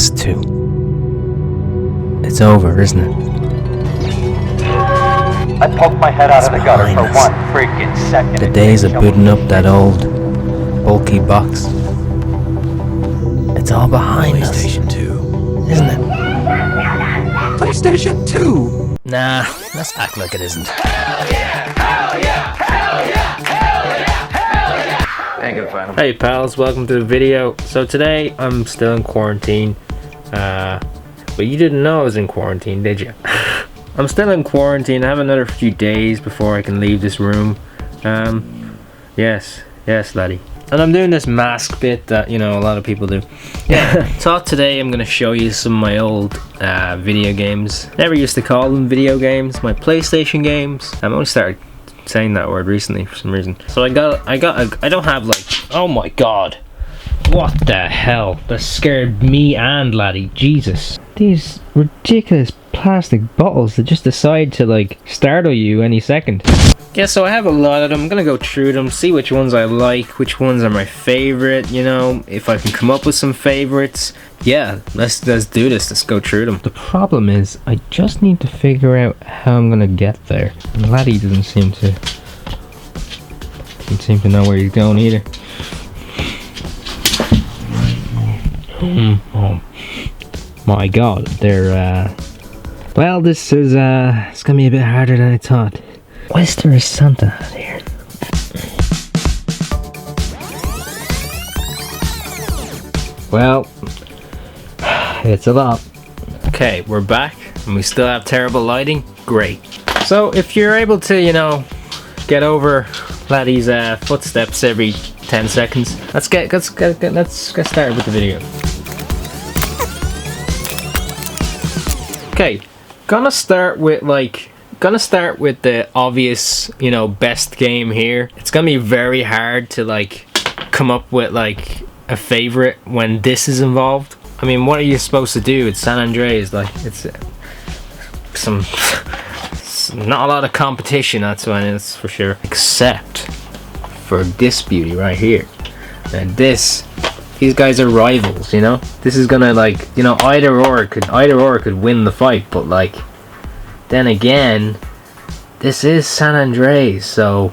ps2. It's over, isn't it? I poked my head out of the gutter for one freaking second. The days of booting up that old, bulky box. It's all behind us. PlayStation 2. Isn't it? PlayStation 2! Nah, let's act like it isn't. Ain't gonna find him. Hey pals, welcome to the video. So today I'm still in quarantine. But you didn't know I was in quarantine, did you? I'm still in quarantine. I have another few days before I can leave this room. Yes, laddie. And I'm doing this mask bit that, you know, a lot of people do. Yeah. So today I'm gonna show you some of my old video games. Never used to call them video games. My PlayStation games. I've only started saying that word recently for some reason. So I don't have like, oh my god. What the hell? That scared me and laddie. Jesus. These ridiculous plastic bottles that just decide to like startle you any second. Yeah, so I have a lot of them. I'm gonna go through them, see which ones I like, which ones are my favorite, you know, if I can come up with some favorites. Yeah, let's do this. Let's go through them. The problem is I just need to figure out how I'm gonna get there. And laddie doesn't seem to know where he's going either. Oh my god, they're well, this is it's gonna be a bit harder than I thought. Why is there a Santa hat here? Well, it's a lot. Okay, we're back and we still have terrible lighting. Great. So if you're able to, you know, get over laddie's footsteps every 10 seconds, let's get started with the video. Okay, gonna start with the obvious, you know, best game here. It's gonna be very hard to like come up with like a favorite when this is involved. I mean, what are you supposed to do? It's San Andreas, like it's not a lot of competition, that's why, it's for sure, except for this beauty right here. And these guys are rivals, you know. This is gonna, like, you know, either or could win the fight, but like, then again, this is San Andreas, so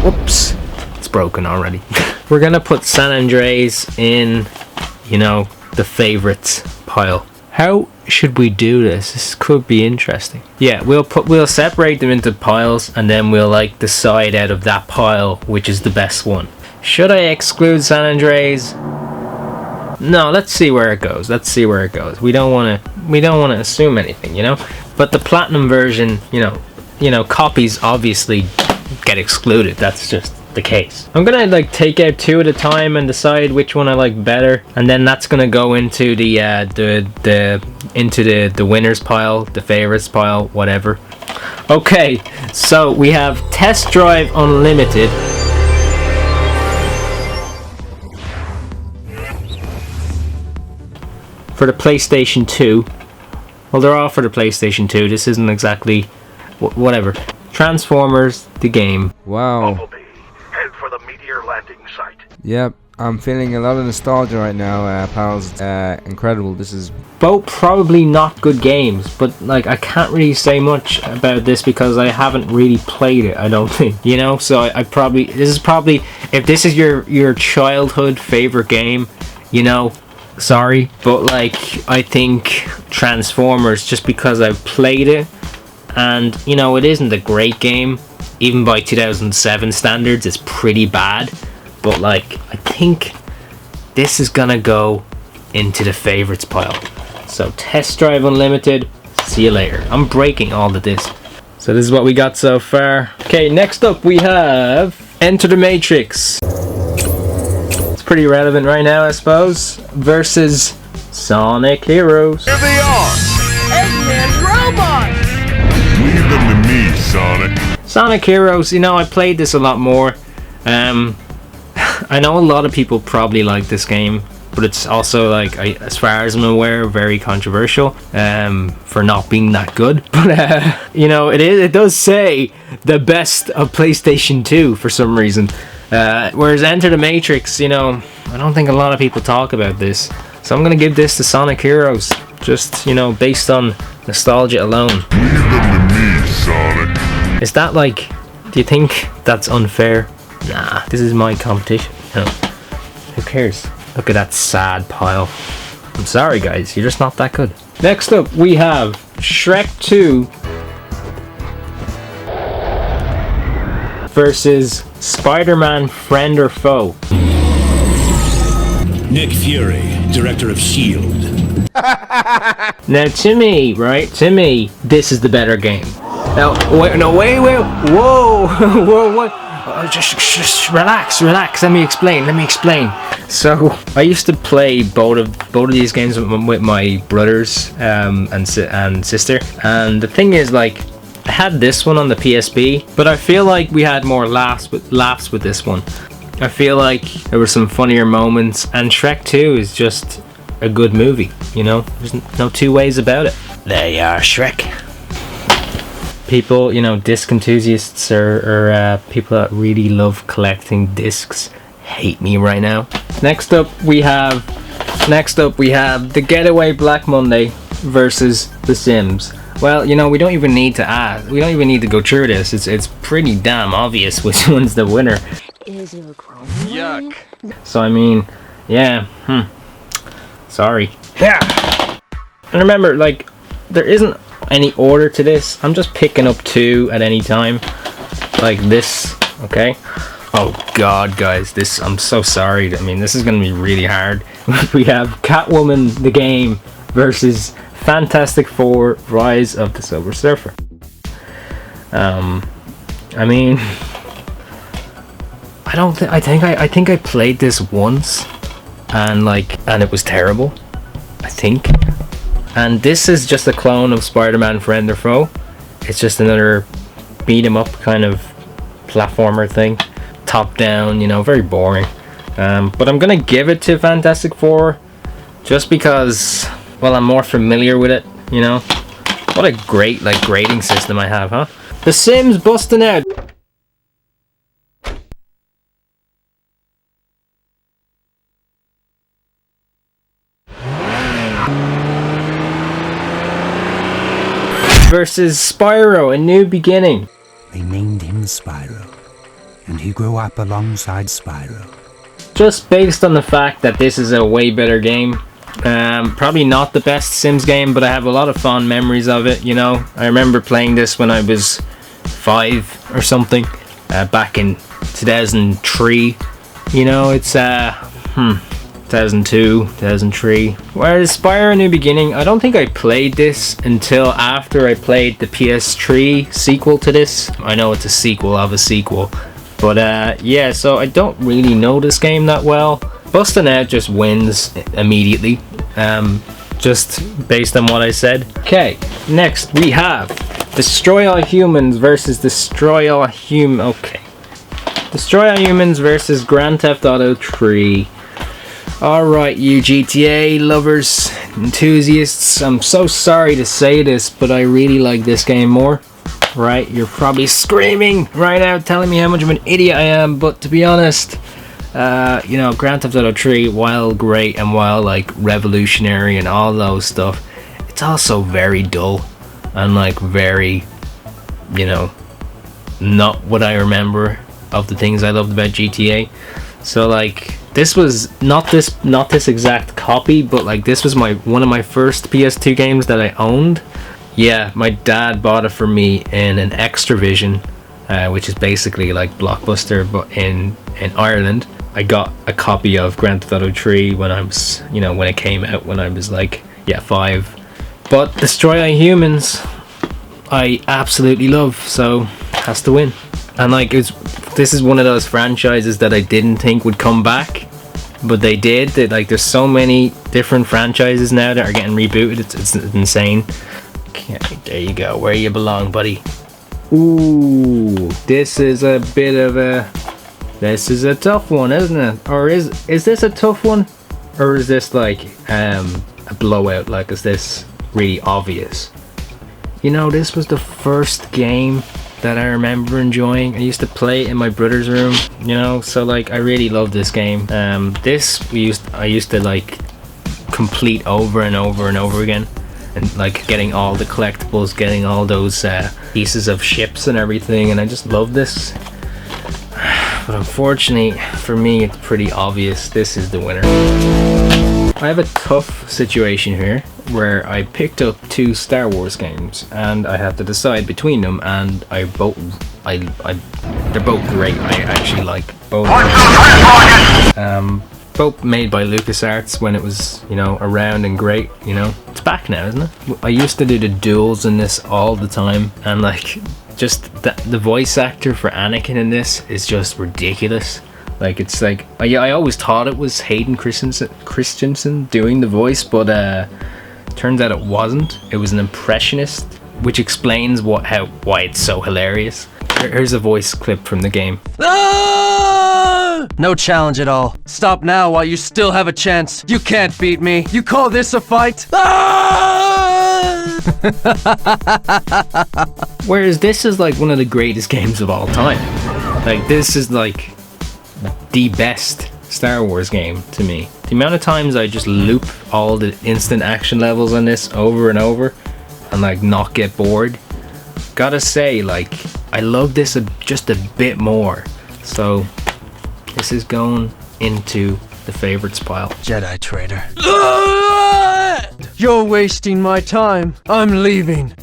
whoops, it's broken already. We're gonna put San Andreas in, you know, the favorites pile. How should we do this? This could be interesting. Yeah, we'll separate them into piles and then we'll like decide out of that pile which is the best one. Should I exclude San Andreas? No, let's see where it goes. We don't want to assume anything, you know. But the platinum version, you know, copies obviously get excluded. That's just the case. I'm gonna like take out two at a time and decide which one I like better, and then that's gonna go into the winners pile, the favorites pile, whatever. Okay, so we have Test Drive Unlimited. For the PlayStation 2. Well, they're all for the PlayStation 2. This isn't exactly whatever. Transformers, the game. Wow. Head for the meteor landing site. Yep, I'm feeling a lot of nostalgia right now, pals. Incredible. This is both probably not good games, but like I can't really say much about this because I haven't really played it, I don't think, you know. So I probably, this is probably, if this is your childhood favorite game, you know, sorry, but like I think Transformers, just because I've played it, and you know, it isn't a great game. Even by 2007 standards, it's pretty bad. But like, I think this is gonna go into the favorites pile. So Test Drive Unlimited, see you later. I'm breaking all of this. So this is what we got so far. Okay, next up we have Enter the Matrix. It's pretty relevant right now, I suppose. Versus Sonic Heroes. Here they are! Eggman robots! Leave them to me, Sonic. Sonic Heroes, you know, I played this a lot more. I know a lot of people probably like this game, but it's also, like, as far as I'm aware, very controversial for not being that good. But you know, it does say the best of PlayStation 2 for some reason. Whereas Enter the Matrix, you know, I don't think a lot of people talk about this. So I'm gonna give this to Sonic Heroes, just, you know, based on nostalgia alone. Leave them to me, Sonic. Is that like, do you think that's unfair? Nah, this is my competition. You know, who cares? Look at that sad pile. I'm sorry guys, you're just not that good. Next up we have Shrek 2 versus Spider-Man Friend or Foe. Nick Fury, director of S.H.I.E.L.D. Now to me, right, this is the better game. Now, wait, whoa, whoa, what? Just relax, let me explain. So, I used to play both of these games with my brothers and sister, and the thing is, like, I had this one on the PSP, but I feel like we had more laughs with this one. I feel like there were some funnier moments, and Shrek 2 is just a good movie, you know? There's no two ways about it. There you are, Shrek. People, you know, disc enthusiasts or people that really love collecting discs hate me right now. Next up we have The Getaway Black Monday versus The Sims. Well, you know, we don't even need to go through this. It's pretty damn obvious which one's the winner. Is it a grown? Yuck. So I mean, yeah, sorry. Yeah. And remember, like, there isn't any order to this. I'm just picking up two at any time, like this. Okay. Oh God, guys, I'm so sorry. I mean, this is gonna be really hard. We have Catwoman the game versus Fantastic Four: Rise of the Silver Surfer. I mean, I think I played this once, and it was terrible, I think. And this is just a clone of Spider-Man Friend or Foe. It's just another beat 'em up kind of platformer thing, top down, you know, very boring. But I'm gonna give it to Fantastic Four, just because, well, I'm more familiar with it, you know. What a great, like, grading system I have, huh? The Sims busting out. Versus Spyro: A New Beginning. They named him Spyro, and he grew up alongside Spyro. Just based on the fact that this is a way better game. Probably not the best Sims game, but I have a lot of fond memories of it, you know. I remember playing this when I was 5 or something, back in 2003. You know, it's 2002, 2003. Whereas Spyro: A New Beginning, I don't think I played this until after I played the PS3 sequel to this. I know it's a sequel of a sequel, but yeah, so I don't really know this game that well. Bustin' Out just wins immediately, just based on what I said. Okay, next we have Destroy All Humans versus Destroy All Humans versus Grand Theft Auto 3. Alright, you GTA lovers, enthusiasts, I'm so sorry to say this, but I really like this game more. Right, you're probably screaming right now, telling me how much of an idiot I am, but to be honest, you know, Grand Theft Auto 3, while great and while, like, revolutionary and all those stuff, it's also very dull and, like, very, you know, not what I remember of the things I loved about GTA. So, like, this was not this exact copy, but, like, this was one of my first PS2 games that I owned. Yeah, my dad bought it for me in an Extravision, which is basically like Blockbuster, but in Ireland. I got a copy of Grand Theft Auto 3 when I was, you know, when it came out, when I was like, yeah, 5. But Destroy All Humans, I absolutely love, so has to win. And like, this is one of those franchises that I didn't think would come back, but they did. There's so many different franchises now that are getting rebooted. It's insane. Okay, there you go, where you belong, buddy. Ooh, this is a tough one, isn't it? Or is this a tough one? Or is this like a blowout? Like, is this really obvious? You know, this was the first game that I remember enjoying. I used to play it in my brother's room, you know, so like I really love this game. I used to like complete over and over and over again, and like getting all the collectibles, getting all those pieces of ships and everything, and I just love this. But unfortunately for me, it's pretty obvious this is the winner. I have a tough situation here where I picked up 2 Star Wars games and I have to decide between them, and they're both great. I actually like both. Both made by LucasArts when it was, you know, around and great. You know, it's back now, isn't it? I used to do the duels in this all the time, and like just the voice actor for Anakin in this is just ridiculous. Like, it's like, I always thought it was Hayden Christensen doing the voice, but turns out it wasn't. It was an impressionist, which explains why it's so hilarious. Here's a voice clip from the game. Ah! No challenge at all. Stop now while you still have a chance. You can't beat me. You call this a fight? Ah! Whereas this is like one of the greatest games of all time. Like, this is like the best Star Wars game to me. The amount of times I just loop all the instant action levels on this over and over and like not get bored. Gotta say, like, I love this just a bit more. So this is going into the favorites pile. Jedi traitor. You're wasting my time. I'm leaving.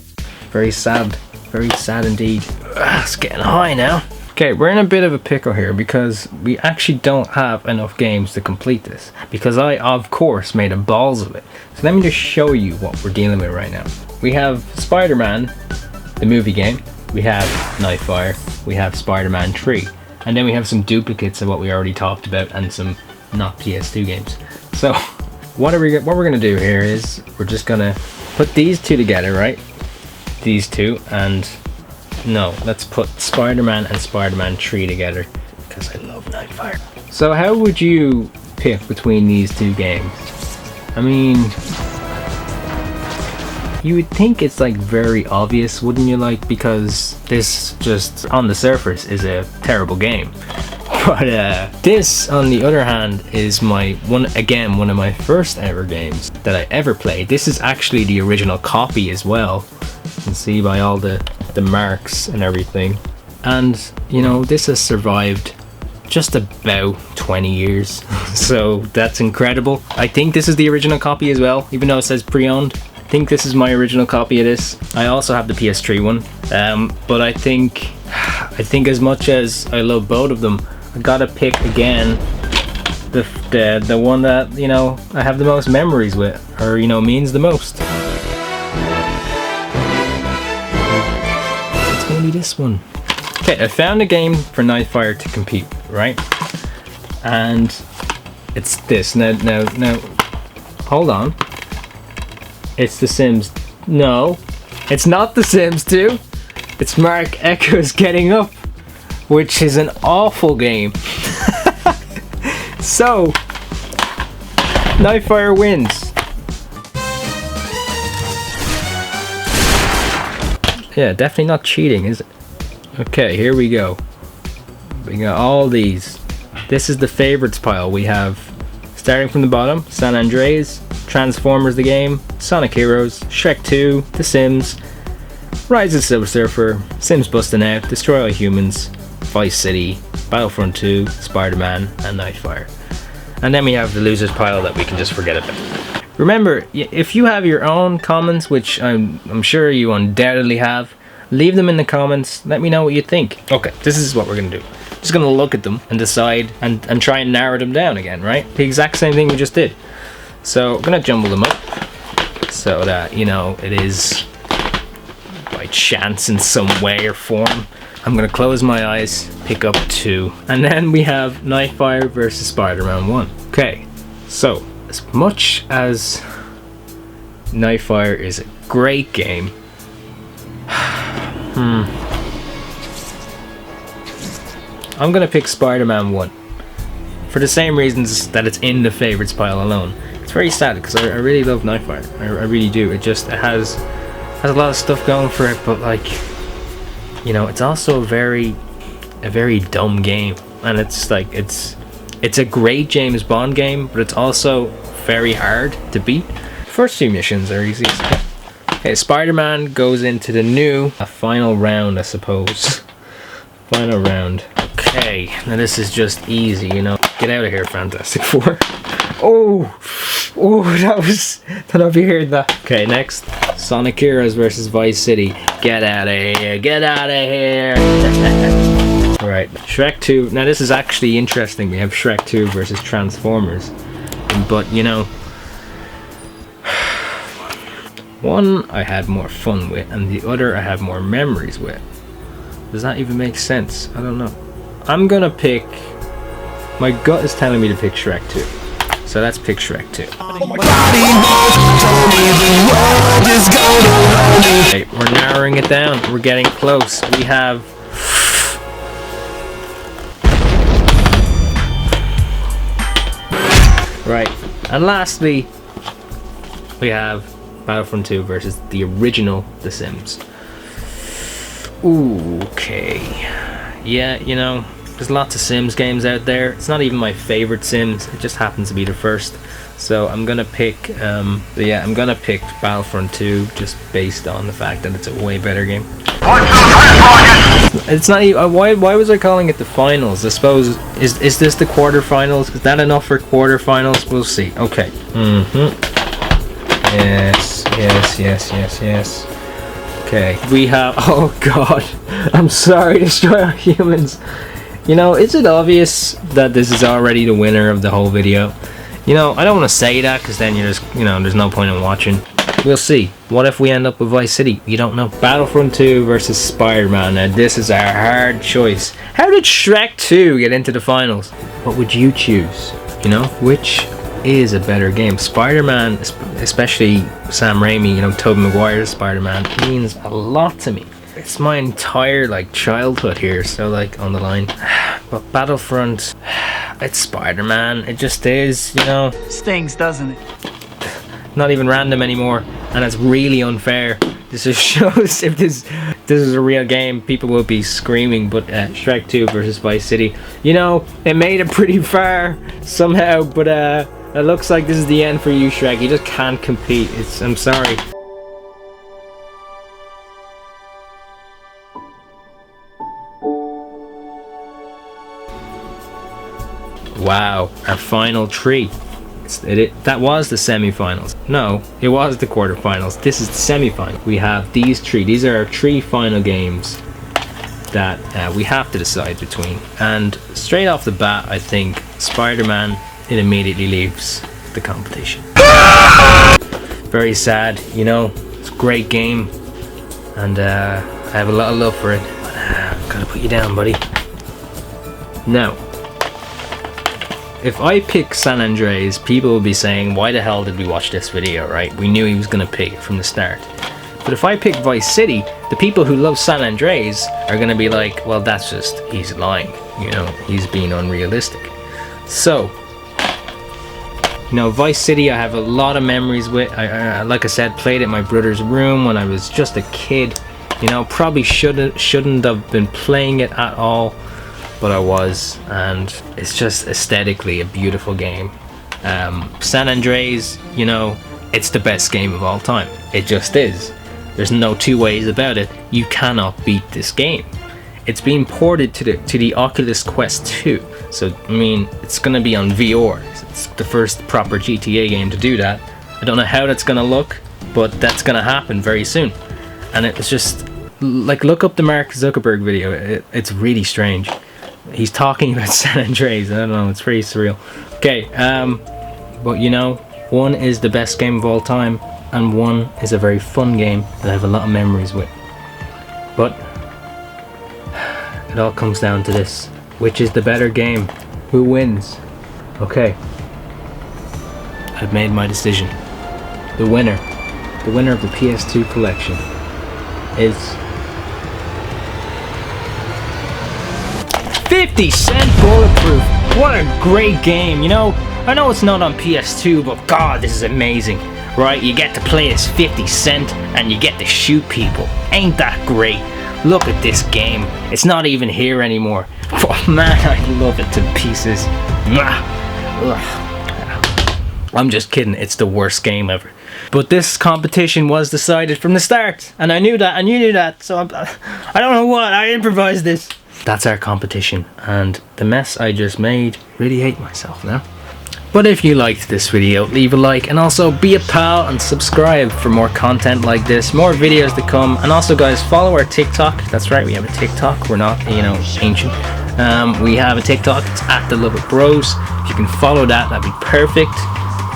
Very sad indeed. It's getting high now. Okay, we're in a bit of a pickle here because we actually don't have enough games to complete this, because I of course made a balls of it. So let me just show you what we're dealing with right now. We have Spider-Man, the movie game, we have Nightfire, we have Spider-Man 3, and then we have some duplicates of what we already talked about and some not PS2 games. So what we're gonna do here is we're just gonna put these two together, right? These two, and no, let's put Spider-Man and Spider-Man 3 together because I love Nightfire. So how would you pick between these two games? I mean, you would think it's like very obvious, wouldn't you? Like, because this just on the surface is a terrible game. But this, on the other hand, is one of my first ever games that I ever played. This is actually the original copy as well. You can see by all the marks and everything. And, you know, this has survived just about 20 years. So that's incredible. I think this is the original copy as well, even though it says pre-owned. I think this is my original copy of this. I also have the PS3 one. But I think as much as I love both of them, I gotta pick again the one that, you know, I have the most memories with, or, you know, means the most. It's gonna be this one. Okay, I found a game for Nightfire to compete, right? And it's this. Now, hold on. It's The Sims. No, it's not The Sims 2. It's Mark Echo's Getting Up, which is an awful game. So, Nightfire wins. Yeah, definitely not cheating, is it? Okay, here we go. We got all these. This is the favorites pile. We have, starting from the bottom, San Andreas, Transformers the game, Sonic Heroes, Shrek 2, The Sims, Rise of the Silver Surfer, Sims Bustin' Out, Destroy All Humans, Vice City, Battlefront 2, Spider-Man, and Nightfire. And then we have the losers pile that we can just forget about. Remember, if you have your own comments, which I'm sure you undoubtedly have, leave them in the comments. Let me know what you think. Okay, this is what we're gonna do. Just gonna look at them and decide and try and narrow them down again, right? The exact same thing we just did. So I'm gonna jumble them up so that, you know, it is by chance in some way or form. I'm gonna close my eyes, pick up 2, and then we have Nightfire versus Spider-Man 1. Okay, so as much as Nightfire is a great game, I'm gonna pick Spider-Man 1 for the same reasons that it's in the favorites pile alone. It's very sad because I really love Nightfire. I really do. It has a lot of stuff going for it, but like, you know, it's also a very dumb game, and it's like it's a great James Bond game, but it's also very hard to beat. First few missions are easy. Okay, Spider-Man goes into the new final round, I suppose. Final round. Okay, now this is just easy, you know. Get out of here, Fantastic Four. Oh, that was... Did I hear that? Okay, next. Sonic Heroes versus Vice City. Get out of here. Get out of here. Right, Shrek 2. Now this is actually interesting. We have Shrek 2 versus Transformers. But, you know, one I had more fun with, and the other I have more memories with. Does that even make sense? I don't know. I'm gonna pick... My gut is telling me to pick Shrek 2. So let's pick Shrek 2. Okay, we're narrowing it down. We're getting close. We have... Right. And lastly, we have Battlefront 2 versus the original The Sims. Ooh, okay. Yeah, you know, there's lots of Sims games out there. It's not even my favorite Sims. It just happens to be the first. So I'm gonna pick, I'm gonna pick Battlefront 2 just based on the fact that it's a way better game. It's not even, why was I calling it the finals? I suppose, is this the quarterfinals? Is that enough for quarterfinals? We'll see. Okay. Yes. Okay, we have, oh god, I'm sorry, Destroy All Humans. You know, is it obvious that this is already the winner of the whole video? You know, I don't want to say that because then you're just, you know, there's no point in watching. We'll see. What if we end up with Vice City? You don't know. Battlefront 2 versus Spider-Man. Now this is a hard choice. How did Shrek 2 get into the finals? What would you choose? You know, which is a better game? Spider-Man, especially Sam Raimi, you know, Tobey Maguire's Spider-Man, means a lot to me. It's my entire, like, childhood here, so, like, on the line. But Battlefront, it's Spider-Man. It just is, you know. Stings, doesn't it? Not even random anymore, and it's really unfair. This just shows if this is a real game, people will be screaming. But Shrek 2 versus Vice City, you know, it made it pretty far somehow, but it looks like this is the end for you, Shrek. You just can't compete. I'm sorry. Wow, our final three. That was the semi-finals. No, it was the quarterfinals. This is the semi-final. We have these three. These are our three final games that we have to decide between. And straight off the bat, I think Spider-Man, it immediately leaves the competition. Very sad, you know. It's a great game, and I have a lot of love for it. But gotta put you down, buddy. Now, if I pick San Andreas, people will be saying, why the hell did we watch this video, right? We knew he was going to pick it from the start. But if I pick Vice City, the people who love San Andreas are going to be like, well, that's just, he's lying. You know, he's being unrealistic. So, you know, Vice City, I have a lot of memories with. Like I said, played it in my brother's room when I was just a kid. You know, probably shouldn't have been playing it at all. But I was, and it's just aesthetically a beautiful game. San Andreas, you know, it's the best game of all time. It just is. There's no two ways about it. You cannot beat this game. It's being ported to the Oculus Quest 2, so I mean, it's gonna be on VR. It's the first proper GTA game to do that. I don't know how that's gonna look, but that's gonna happen very soon. And it's just like, look up the Mark Zuckerberg video. It's really strange. He's talking about San Andreas. I don't know, it's pretty surreal. Okay, but you know, one is the best game of all time, and one is a very fun game that I have a lot of memories with. But it all comes down to this: which is the better game? Who wins? Okay, I've made my decision. The winner of the PS2 collection is 50 Cent Bulletproof. What a great game, you know. I know it's not on PS2, but god, this is amazing. Right, you get to play as 50 Cent and you get to shoot people. Ain't that great? Look at this game. It's not even here anymore. Oh man, I love it to pieces. I'm just kidding, it's the worst game ever. But this competition was decided from the start, and I knew that, and you knew that, so I don't know what, I improvised this. That's our competition, and the mess I just made, really hate myself now. But if you liked this video, leave a like, and also be a pal and subscribe for more content like this, more videos to come. And also guys, follow our TikTok. That's right, we have a TikTok, we're not, you know, ancient. We have a TikTok, it's at The Love It Bros. If you can follow that, that'd be perfect.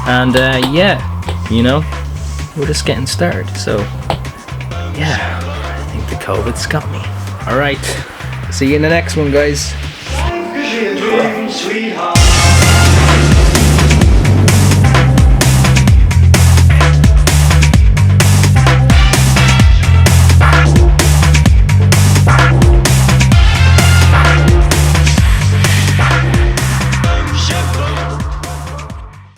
And yeah, you know, we're just getting started, so yeah, I think the COVID's got me. Alright, see you in the next one, guys. Sweetheart.